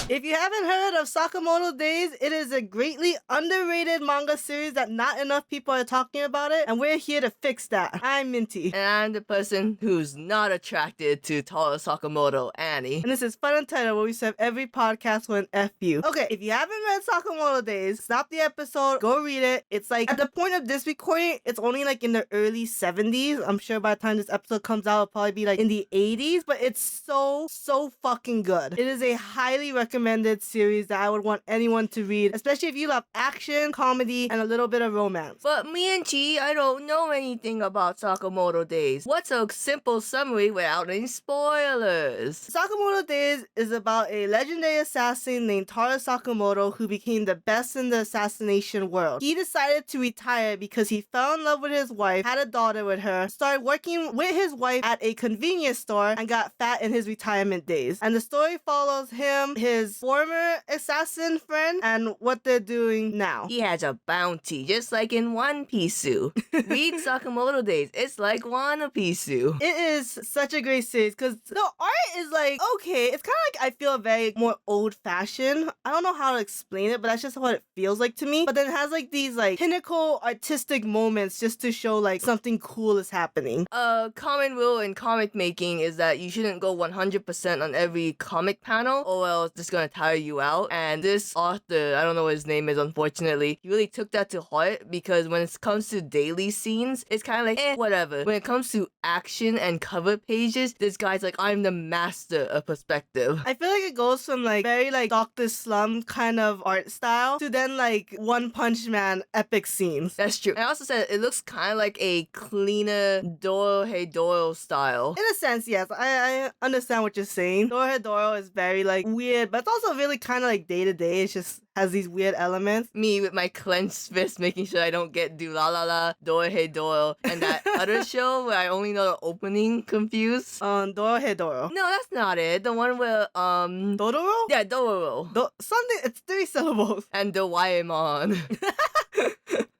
If you haven't heard of Sakamoto Days, it is a greatly underrated manga series that not enough people are talking about it, and we're here to fix that. I'm Minty. And I'm the person who's not attracted to Taro Sakamoto, Annie. And this is FunUntitled, where we serve every podcast with an FU. Okay, if you haven't read Sakamoto Days, stop the episode, go read it. It's like, at the point of this recording, it's only like in the early 70s. I'm sure by the time this episode comes out, it'll probably be like in the 80s, but it's so fucking good. It is a highly recommended series that I would want anyone to read, especially if you love action, comedy, and a little bit of romance. But me and Chi, I don't know anything about Sakamoto Days. What's a simple summary without any spoilers? Sakamoto Days is about a legendary assassin named Taro Sakamoto who became the best in the assassination world. He decided to retire because he fell in love with his wife, had a daughter with her, started working with his wife at a convenience store, and got fat in his retirement days. And the story follows him, his former assassin friend, and what they're doing now. He has a bounty, just like in One Piece. Read Sakamoto Days. It's like One Piece. It is such a great series because the art is like, okay, it's kind of like, I feel very more old-fashioned. I don't know how to explain it, but that's just what it feels like to me. But then it has like these like pinnacle artistic moments just to show like something cool is happening. A common rule in comic making is that you shouldn't go 100% on every comic panel or else it's gonna tire you out. And this author, I don't know what his name is, unfortunately, he really took that to heart because when it comes to daily scenes, it's kind of like, whatever. When it comes to action and cover pages, this guy's like, I'm the master of perspective. I feel like it goes from like very like Dr. Slump kind of art style to then like One Punch Man epic scenes. That's true. I also said it looks kind of like a cleaner Dorohedoro style. In a sense, yes. I understand what you're saying. Dorohedoro is very like weird, but it's also really kind of like day to day. It's just has these weird elements. Me with my clenched fist making sure I don't get do la la la, Dorohedoro, and that other show where I only know the opening confused. Dorohedoro. No, that's not it. The one where Dodoro? Yeah, Dororo. Something, it's 3 syllables. And the Waemon.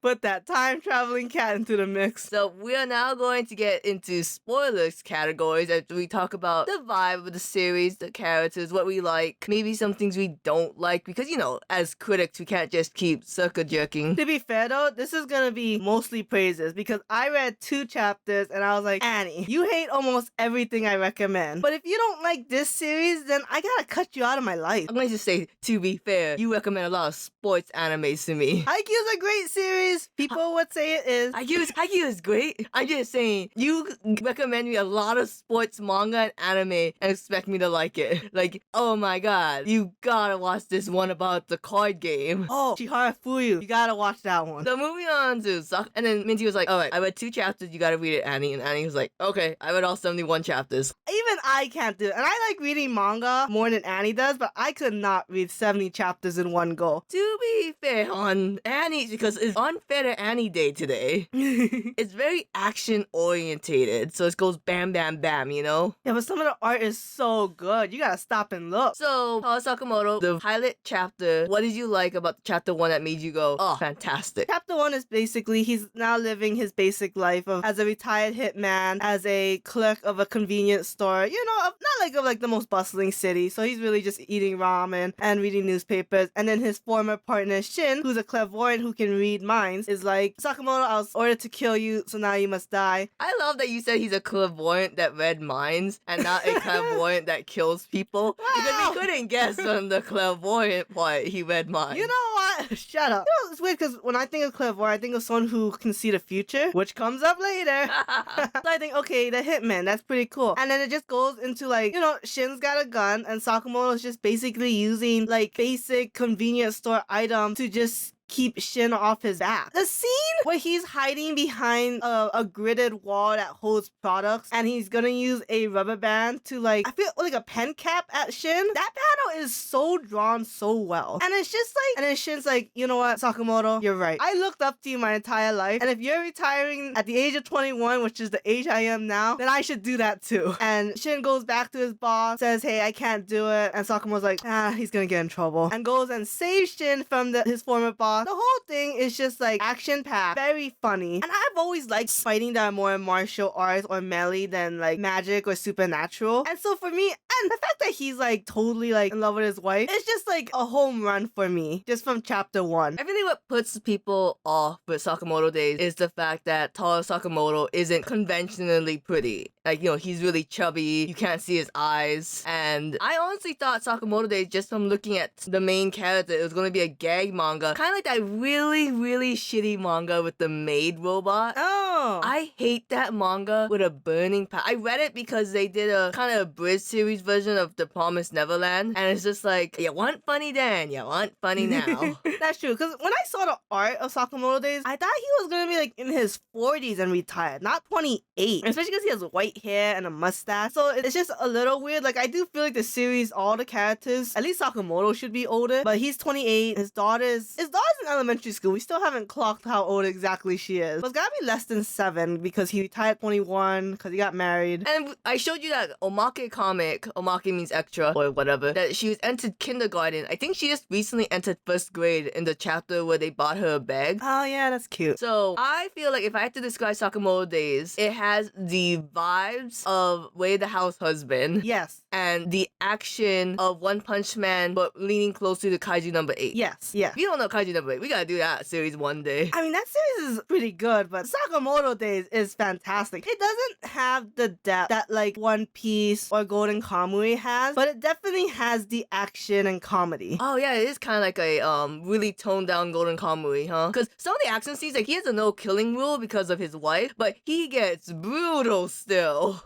Put that time traveling cat into the mix. So we are now going to get into spoilers categories as we talk about the vibe of the series, the characters, what we like, maybe some things we don't like, because, you know, as critics, we can't just keep circle jerking. To be fair though, this is gonna be mostly praises because I read 2 chapters and I was like, Annie, you hate almost everything I recommend. But if you don't like this series, then I gotta cut you out of my life. I'm going to say, to be fair, you recommend a lot of sports animes to me. Haikyuu's a great series. People would say it is. Haikyuu is great. I'm just saying, you recommend me a lot of sports manga and anime and expect me to like it. Like, oh my god, you gotta watch this one about the card game. Oh, Chihara Fuyu. You gotta watch that one. So moving on to and then Minty was like, alright, I read 2 chapters, you gotta read it, Annie. And Annie was like, okay, I read all 71 chapters. Even I can't do it. And I like reading manga more than Annie does, but I could not read 70 chapters in one go. To be fair on Annie, because it's unfair to Annie Day today. It's very action orientated, so it goes bam, bam, bam, you know? Yeah, but some of the art is so good. You gotta stop and look. So, Taro Sakamoto, the pilot chapter, what did you like about chapter 1 that made you go, oh, fantastic? Chapter 1 is basically he's now living his basic life of as a retired hitman, as a clerk of a convenience store, you know, not like the most bustling city. So he's really just eating ramen and reading newspapers. And then his former partner Shin, who's a clairvoyant who can read minds, is like, Sakamoto, I was ordered to kill you, so now you must die. I love that you said he's a clairvoyant that read minds and not a clairvoyant that kills people. Wow. Because we couldn't guess on the clairvoyant part he read minds. You know what? Shut up. You know, it's weird because when I think of clairvoyant, I think of someone who can see the future, which comes up later. So I think, okay, the hitman, that's pretty cool. And then it just goes into like, you know, Shin's got a gun and Sakamoto's just basically using like basic convenience store items to just keep Shin off his back. The scene where he's hiding behind a gridded wall that holds products and he's gonna use a rubber band to like, I feel like a pen cap at Shin. That panel is so drawn so well. And it's just like, and then Shin's like, you know what, Sakamoto, you're right. I looked up to you my entire life. And if you're retiring at the age of 21, which is the age I am now, then I should do that too. And Shin goes back to his boss, says, hey, I can't do it. And Sakamoto's like, he's gonna get in trouble. And goes and saves Shin from his former boss raw. The whole thing is just like action-packed, very funny. And I've always liked fighting that are more martial arts or melee than like magic or supernatural. And so for me, and the fact that he's like totally like in love with his wife, it's just like a home run for me, just from chapter 1. I think what puts people off with Sakamoto Days is the fact that Taro Sakamoto isn't conventionally pretty. Like, you know, he's really chubby, you can't see his eyes, and I honestly thought Sakamoto Days, just from looking at the main character, it was going to be a gag manga, kind of like that really, really shitty manga with the maid robot. Oh. I hate that manga with a burning I read it because they did a kind of abridged series version of The Promised Neverland, and it's just like, you want funny then, you want funny now. That's true, because when I saw the art of Sakamoto Days, I thought he was going to be like in his 40s and retired, not 28. Especially because he has white hair and a mustache. So it's just a little weird. Like, I do feel like the series, all the characters, at least Sakamoto should be older, but he's 28. His daughter's in elementary school. We still haven't clocked how old exactly she is. But it's gotta be less than 7 because he retired at 21 because he got married. And I showed you that Omake comic, Omake means extra or whatever, that she was entered kindergarten. I think she just recently entered 1st grade in the chapter where they bought her a bag. Oh yeah, that's cute. So I feel like if I had to describe Sakamoto Days, it has the vibes of Way the House Husband. Yes. And the action of One Punch Man, but leaning closer to Kaiju number 8. Yes, yeah. If you don't know Kaiju number 8, we gotta do that series one day. I mean, that series is pretty good, but Sakamoto Days is fantastic. It doesn't have the depth that like One Piece or Golden Kamuy has, but it definitely has the action and comedy. Oh yeah, it is kind of like a really toned down Golden Kamuy, huh? Because some of the action scenes, like he has a no killing rule because of his wife, but he gets brutal still.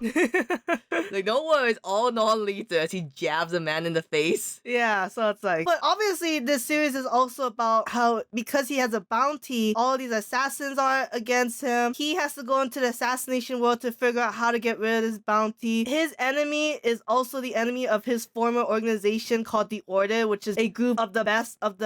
Like no worries, all non-lethal as he jabs a man in the face. Yeah, so it's like, but obviously this series is also about how because he has a bounty, all these assassins are against him. He has to go into the assassination world to figure out how to get rid of this bounty. His enemy is also the enemy of his former organization called the Order, which is a group of the best of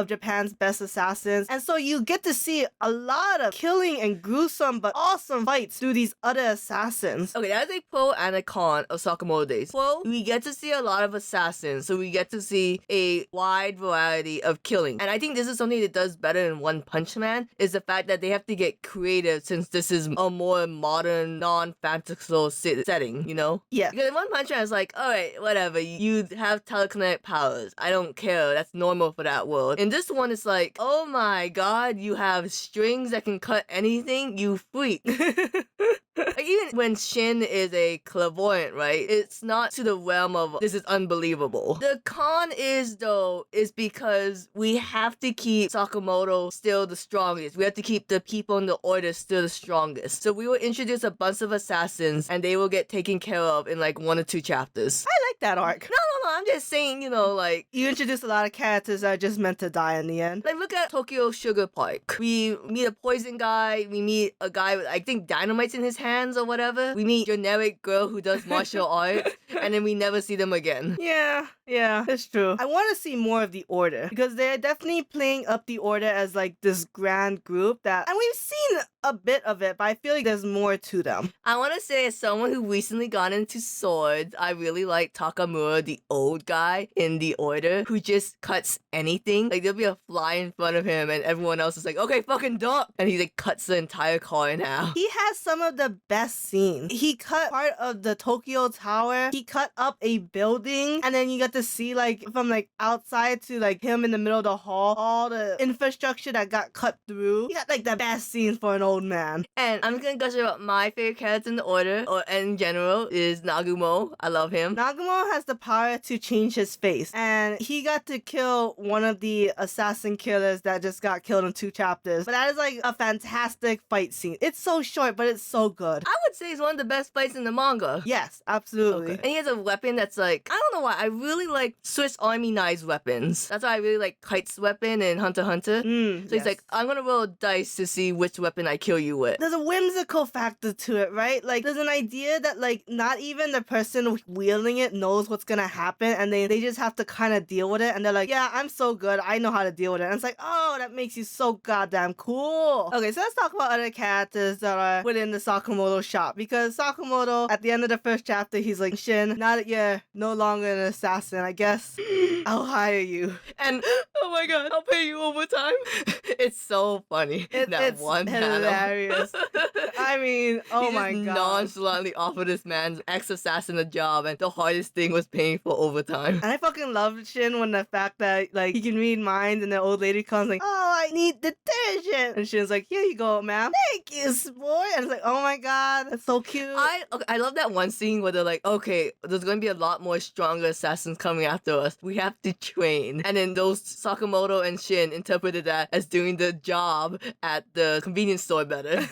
Japan's best assassins. And so you get to see a lot of killing and gruesome but awesome fights through these other assassins. Okay, that's a pro and a con of Sakamoto Days. Pro, we get to see a lot of assassins, so we get to see a wide variety of killing. And I think this is something that does better than One Punch Man, is the fact that they have to get creative since this is a more modern, non-fantastical setting, you know? Yeah. Because in One Punch Man is like, alright, whatever, you have telekinetic powers. I don't care, that's normal for that world. In this one, it's like, oh my god, you have strings that can cut anything, you freak. Like, even when Shin is a clairvoyant, right? It's not to the realm of this is unbelievable. The con is because we have to keep Sakamoto still the strongest. We have to keep the people in the Order still the strongest. So we will introduce a bunch of assassins and they will get taken care of in like 1 or 2 chapters. I like that arc. No, I'm just saying, you know, like... You introduce a lot of characters that are just meant to die in the end. Like, look at Tokyo Sugar Park. We meet a poison guy, we meet a guy with, I think, dynamites in his hands or whatever. We meet generic girl who does martial arts, and then we never see them again. Yeah, it's true. I want to see more of the Order because they're definitely playing up the Order as like this grand group that, and we've seen a bit of it, but I feel like there's more to them. I want to say, as someone who recently got into swords, I really like Takamura, the old guy in the Order, who just cuts anything. Like, there'll be a fly in front of him, and everyone else is like, okay, fucking duck! And he like cuts the entire car in half. He has some of the best scenes. He cut part of the Tokyo Tower. He cut up a building, and then you get to see like from like outside to like him in the middle of the hall, all the infrastructure that got cut through. He got like the best scenes for an old man. And I'm gonna gush about my favorite character in the Order, or in general, is Nagumo. I love him. Nagumo has the power to change his face, and he got to kill one of the assassin killers that just got killed in 2 chapters. But that is like a fantastic fight scene. It's so short, but it's so good. I would say it's one of the best fights in the manga. Yes, absolutely. Okay. And he has a weapon that's like, I don't know why, I really like Swiss Army knives weapons. That's why I really like Kite's weapon in Hunter x Hunter. So he's like, I'm gonna roll dice to see which weapon I kill you with. There's a whimsical factor to it, right? Like, there's an idea that like not even the person wielding it knows what's gonna happen, and they just have to kind of deal with it, and they're like, yeah, I'm so good, I know how to deal with it. And it's like, oh, that makes you so goddamn cool. Okay, so let's talk about other characters that are within the Sakamoto shop, because Sakamoto, at the end of the 1st chapter, he's like, Shin, Shin, now that you're no longer an assassin, I guess I'll hire you. And oh my god, I'll pay you overtime. It's so funny. It's one hilarious. panel. I mean, oh he my just god. nonchalantly offered this man's ex-assassin a job, and the hardest thing was paying for overtime. And I fucking love Shin when the fact that like he can read minds, and the old lady comes like, "Oh, I need detergent," and Shin's like, "Here you go, ma'am. Thank you, sport." And it's like, oh my god, that's so cute. I love that one scene where they're like, okay, there's going to be a lot more stronger assassins coming after us. We have to train. And then those Sakamoto and Shin interpreted that as doing the job at the convenience store better.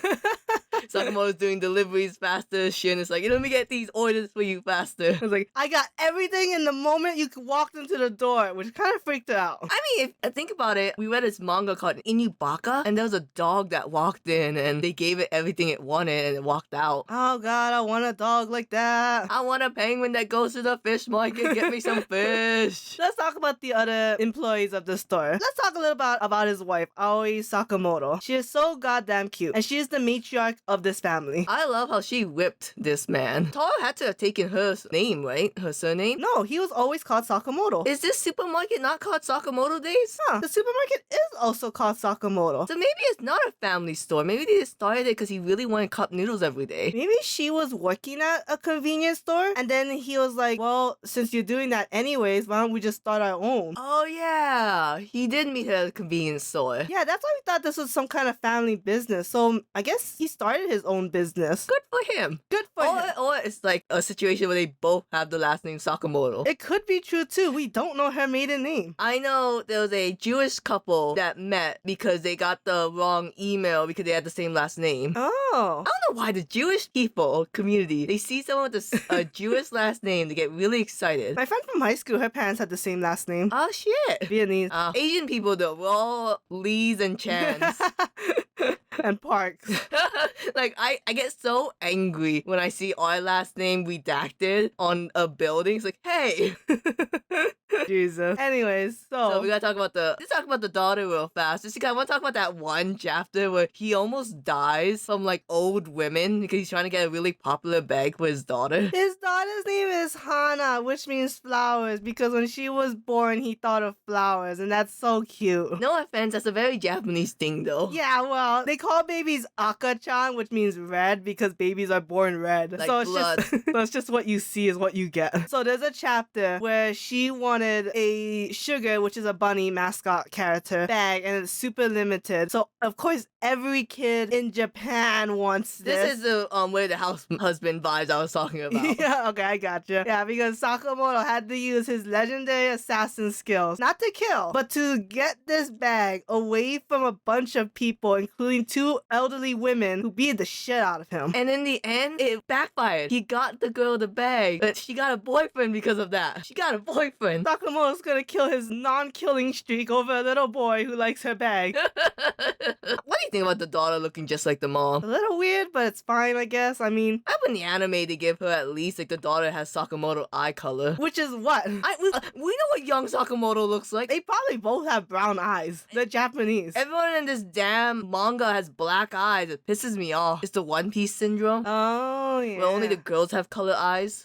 Sakamoto's doing deliveries faster. Shin is like, let me get these orders for you faster. I was like, I got everything in the moment you walked into the door, which kind of freaked her out. I mean, if think about it, we read this manga called Inubaka, and there was a dog that walked in, and they gave it everything it wanted, and it walked out. Oh god, I want a dog like that. I want a penguin that goes to the fish market. Get me some fish. Let's talk about the other employees of the store. Let's talk a little about his wife, Aoi Sakamoto. She is so goddamn cute, and she is the matriarch of this family. I love how she whipped this man. Taro had to have taken her name, right? Her surname? No, he was always called Sakamoto. Is this supermarket not called Sakamoto Days? The supermarket is also called Sakamoto. So maybe it's not a family store. Maybe they just started it because he really wanted cup noodles every day. Maybe she was working at a convenience store, and then he was like, well, since you're doing that anyways, why don't we just start our own? Oh yeah, he did meet her at a convenience store. Yeah, that's why we thought this was some kind of family business. So I guess he started his own business. Good for him. Good for him. Or it's like a situation where they both have the last name Sakamoto. It could be true too. We don't know her maiden name. I know there was a Jewish couple that met because they got the wrong email because they had the same last name. Oh. I don't know why the Jewish people community, they see someone with a Jewish last name, they get really excited. My friend from high school, her parents had the same last name. Oh shit. Vietnamese. Asian people though, we're all Lees and Chans. And Parks. Like I get so angry when I see our last name redacted on a building. It's like, hey. Jesus. Anyways, So we gotta talk about the daughter real fast. I want to talk about that one chapter where he almost dies from like old women because he's trying to get a really popular bag for his daughter. his daughter's name is Hana, which means flowers, because when she was born, he thought of flowers, and that's so cute. No offense, that's a very Japanese thing though. Yeah, well, they call babies Aka-chan, which means red, because babies are born red. Like so blood. it's just what you see is what you get. So there's a chapter where she wanted a Sugar, which is a bunny mascot character, bag, and it's super limited. So of course every kid in Japan wants This is the where the house husband vibes I was talking about. Yeah, okay, I gotcha. Yeah, because Sakamoto had to use his legendary assassin skills, not to kill, but to get this bag away from a bunch of people, including two elderly women who beat the shit out of him. And in the end, it backfired. He got the girl the bag, but she got a boyfriend because of that. She got a boyfriend. Sakamoto's gonna kill his non-killing streak over a little boy who likes her bag. What do you think about the daughter looking just like the mom? A little weird, but it's fine, I guess. I mean, I hope in the anime they give her at least like the daughter has Sakamoto eye color. which is what? We know what young Sakamoto looks like. They probably both have brown eyes. They're Japanese. Everyone in this damn manga has black eyes. It pisses me off. It's the One Piece syndrome. Oh, yeah. Where only the girls have color eyes.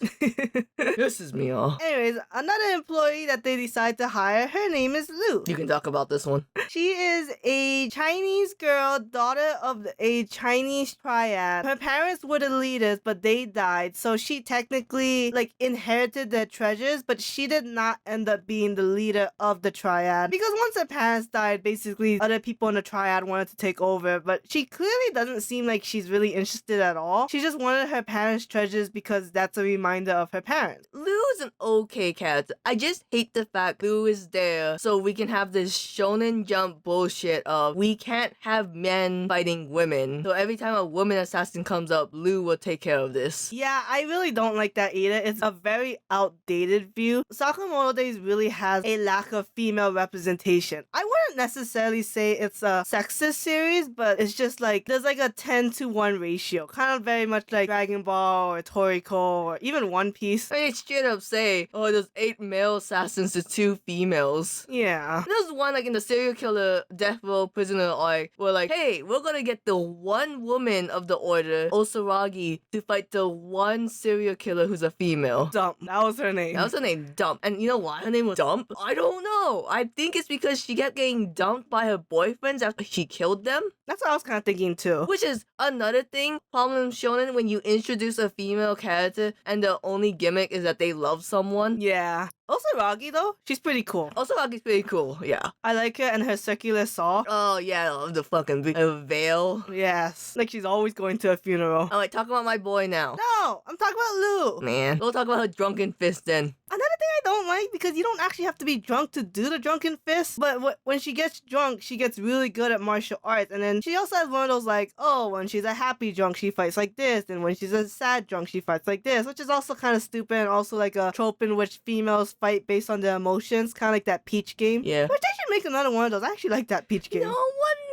Pisses me off. Anyways, another employee that they decide to hire, her name is Lu. You can talk about this one. She is a Chinese girl, daughter of a Chinese triad. Her parents were the leaders, but they died, so she technically inherited their treasures, but she did not end up being the leader of the triad. Because once her parents died, basically other people in the triad wanted to take over, but she clearly doesn't seem like she's really interested at all. She just wanted her parents' treasures because that's a reminder of her parents. Lu is an okay character. I just hate the fact Lu is there so we can have this Shonen Jump bullshit of we can't have men fighting women. So every time a woman assassin comes up, Lu will take care of this. Yeah, I really don't like that either. It's a very outdated view. Sakamoto Days really has a lack of female representation. I wouldn't necessarily say it's a sexist series, but it's just there's a 10-to-1 ratio. Kind of very much like Dragon Ball or Toriko or even One Piece. I mean, straight up, say, oh, there's 8 male assassins to 2 females. Yeah. There's one like in the serial killer death row prisoner arc where like, hey, we're gonna get the one woman of the order, Osaragi, to fight the one serial killer who's a female. Dump. That was her name. That was her name, Dump. And you know why her name was Dump? I don't know. I think it's because she kept getting dumped by her boyfriends after she killed them. That's what I was kind of thinking too. Which is another thing, problem shonen when you introduce a female character and the only gimmick is that they love someone. Yeah. Also, Ragi though, she's pretty cool. Osaragi's pretty cool, yeah. I like her and her circular saw. Oh yeah, I love the fucking veil. Yes. Like she's always going to a funeral. Alright, talk about my boy now. No, I'm talking about Lou. Man, we'll talk about her drunken fist then. Another thing I don't like, because you don't actually have to be drunk to do the drunken fist, but when she gets drunk, she gets really good at martial arts. And then she also has one of those like, oh, when she's a happy drunk, she fights like this. And when she's a sad drunk, she fights like this, which is also kind of stupid and also like a trope in which females fight based on their emotions, kind of like that Peach game. Yeah. Which they should make another one of those. I actually like that Peach game. No one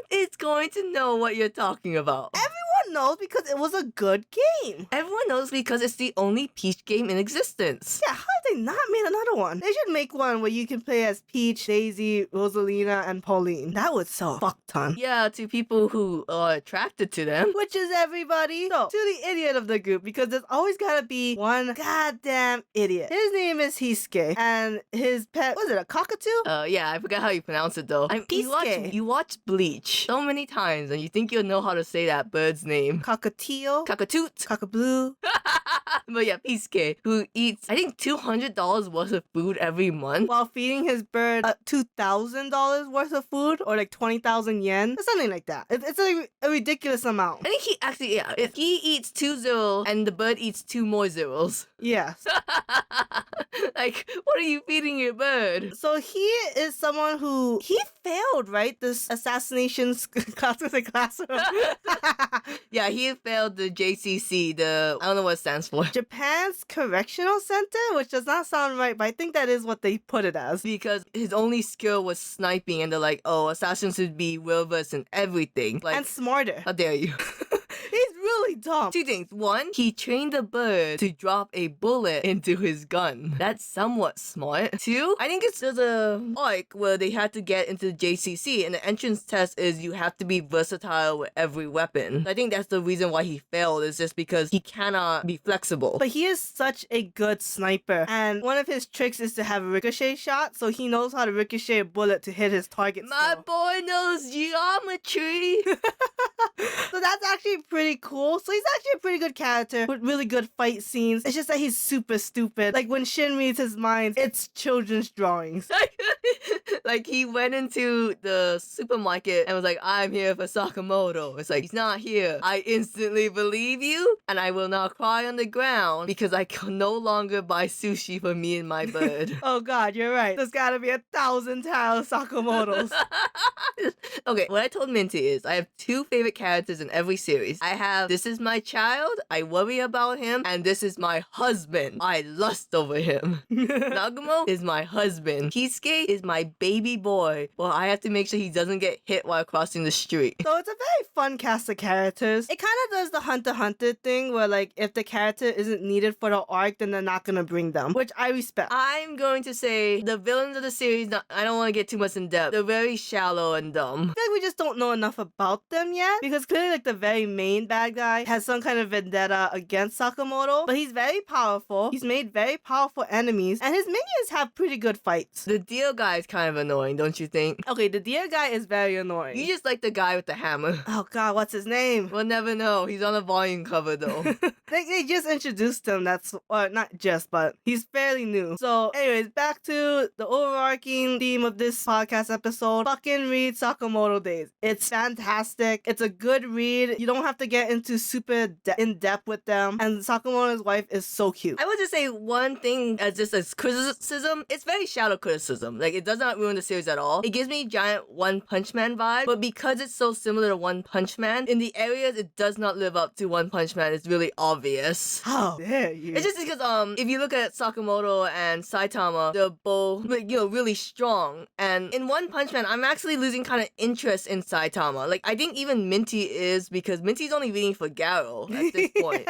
is going to know what you're talking about. Everyone knows because it was a good game. Everyone knows because it's the only Peach game in existence. Yeah, how have they not made another one? They should make one where you can play as Peach, Daisy, Rosalina, and Pauline. That would sell a fuck ton. Yeah, to people who are attracted to them. Which is everybody. So, to the idiot of the group, because there's always gotta be one goddamn idiot. His name is Hisuke, and his pet, was it a cockatoo? Yeah, I forgot how you pronounce it though. You watch Bleach so many times and you think you'll know how to say that bird's name. Cockatiel? Cockatoot. Cockaboo? But yeah, Pisuke, who eats, I think, $200 worth of food every month. While feeding his bird $2,000 worth of food, or like 20,000 yen, or something like that. It's a ridiculous amount. I think he actually, yeah, if he eats 2 zeros and the bird eats 2 more zeros. Yes. Like, what are you feeding your bird? So he is someone who, he failed, right? This assassination classroom. Yeah, he failed the JCC, I don't know what it stands for. Japan's Correctional Center, which does not sound right, but I think that is what they put it as. Because his only skill was sniping, and they're like, oh, assassins should be well-versed in everything. Like, And smarter. how dare you? He's really dumb. 2 things. 1, he trained the bird to drop a bullet into his gun. That's somewhat smart. 2, I think there's a arc where they had to get into the JCC, and the entrance test is you have to be versatile with every weapon. I think that's the reason why he failed, is just because he cannot be flexible. But he is such a good sniper. And one of his tricks is to have a ricochet shot, so he knows how to ricochet a bullet to hit his target. My boy knows geometry. So that's actually pretty cool. So he's actually a pretty good character with really good fight scenes. It's just that he's super stupid. Like when Shin reads his mind, it's children's drawings. Like he went into the supermarket and was like, I'm here for Sakamoto. It's like, he's not here. I instantly believe you, and I will not cry on the ground because I can no longer buy sushi for me and my bird. Oh god, you're right. There's gotta be 1,000 Taro Sakamotos. Okay, what I told Minty is I have 2 favorite characters in every series. I have This Is My Child, I worry about him, and This Is My Husband, I lust over him. Nagumo is my husband. Kisuke is my baby boy. Well, I have to make sure he doesn't get hit while crossing the street. So it's a very fun cast of characters. It kind of does the Hunter x Hunter thing where like if the character isn't needed for the arc, then they're not gonna bring them, which I respect. I'm going to say the villains of the series, I don't want to get too much in depth. They're very shallow and dumb. I feel like we just don't know enough about them yet, because clearly like the very main bad guy has some kind of vendetta against Sakamoto, but he's very powerful. He's made very powerful enemies, and his minions have pretty good fights. The deal guy is kind of annoying, don't you think? Okay, the deer guy is very annoying. You just like the guy with the hammer. Oh god, what's his name? We'll never know. He's on a volume cover though. They just introduced him, not just, but he's fairly new. So anyways, back to the overarching theme of this podcast episode. Fucking read Sakamoto Days. It's fantastic. It's a good read. You don't have to get into super in-depth with them. And Sakamoto's wife is so cute. I would just say one thing as criticism. It's very shallow criticism. Like, it does not ruin the series at all. It gives me giant One Punch Man vibe, but because it's so similar to One Punch Man, in the areas it does not live up to One Punch Man. It's really obvious. How dare you? It's just because if you look at Sakamoto and Saitama, they're both really strong. And in One Punch Man, I'm actually losing kind of interest in Saitama. Like, I think even Minty is, because Minty's only reading for Garo at this point.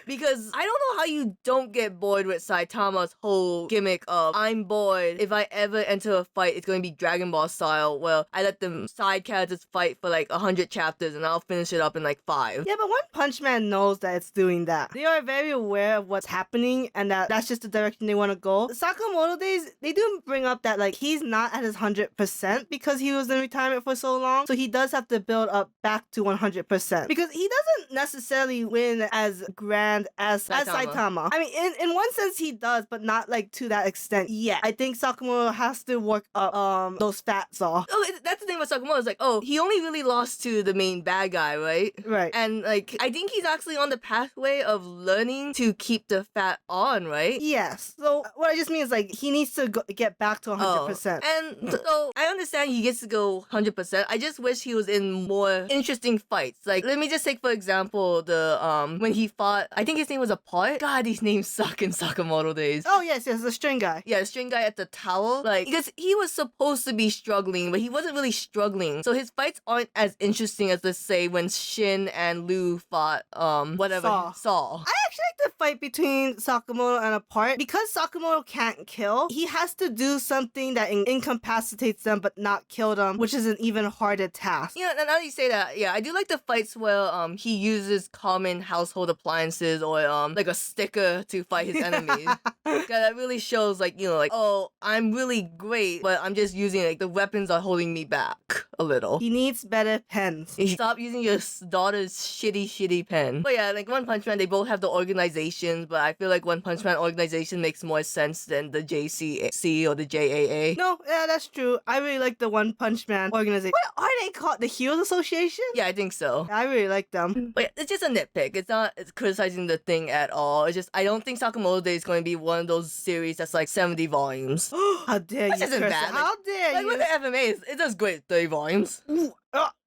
Because I don't know how you don't get bored with Saitama's whole gimmick of I'm bored. If I ever enter a fight, it's going to be Dragon Ball style. Well, I let the side characters fight for like 100 chapters and I'll finish it up in like 5. Yeah, but One Punch Man knows that it's doing that. They are very aware of what's happening and that that's just the direction they want to go. Sakamoto Days, they do bring up that like he's not at his 100% because he was in retirement for so long. So he does have to build up back to 100% because he doesn't necessarily win as grand as Saitama. I mean, in one sense he does, but not like to that extent yet. I think Sakamoto has to work up those fats off. Oh, that's the thing with Sakamoto. It's like, oh, he only really lost to the main bad guy, right? Right. And like, I think he's actually on the pathway of learning to keep the fat on, right? Yes. So what I just mean is like he needs to get back to 100%. And so I understand he gets to go 100%. I just wish he was in more interesting fights. Like, let me just take for example the when he fought, I think his name was a Pot. God, these names suck in Sakamoto Days. Oh yes, the string guy. Yeah, the string guy at the tower. Like, because he was supposed to be struggling, but he wasn't really struggling. So his fights aren't as interesting as, let's say, when Shin and Lu fought Saw. I actually like the fight between Sakamoto and Apart. Because Sakamoto can't kill, he has to do something that incapacitates them but not kill them, which is an even harder task. Yeah, now that you say that, yeah, I do like the fights where he uses common household appliances or like a sticker to fight his enemies. Yeah, that really shows like, you know, like, oh, I'm really great, but I'm just using like the weapons are holding me back a little. He needs better pens. Stop using your daughter's shitty pen. But yeah, like One Punch Man, they both have the organizations, but I feel like One Punch Man organization makes more sense than the JCC or the JAA. No, yeah, that's true. I really like the One Punch Man organization. What are they called? The Heroes Association? Yeah, I think so. I really like them. But yeah, it's just a nitpick. It's not criticizing the thing at all. It's just, I don't think Sakamoto Days is going to be one of those series that's like 70 volumes. How dare That you, isn't Kirsten. bad. How dare Like you? with the FMA, it does great 30 volumes. Ooh,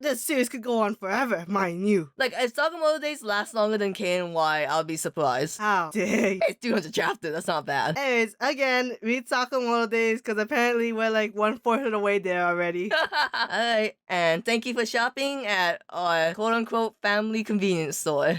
this series could go on forever, mind you. Like, if Sakamoto Days last longer than KNY, I'll be surprised. How dare you? It's 200 chapters, that's not bad. Anyways, again, read Sakamoto Days because apparently we're like 1/4 of the way there already. Alright, and thank you for shopping at our quote-unquote family convenience store.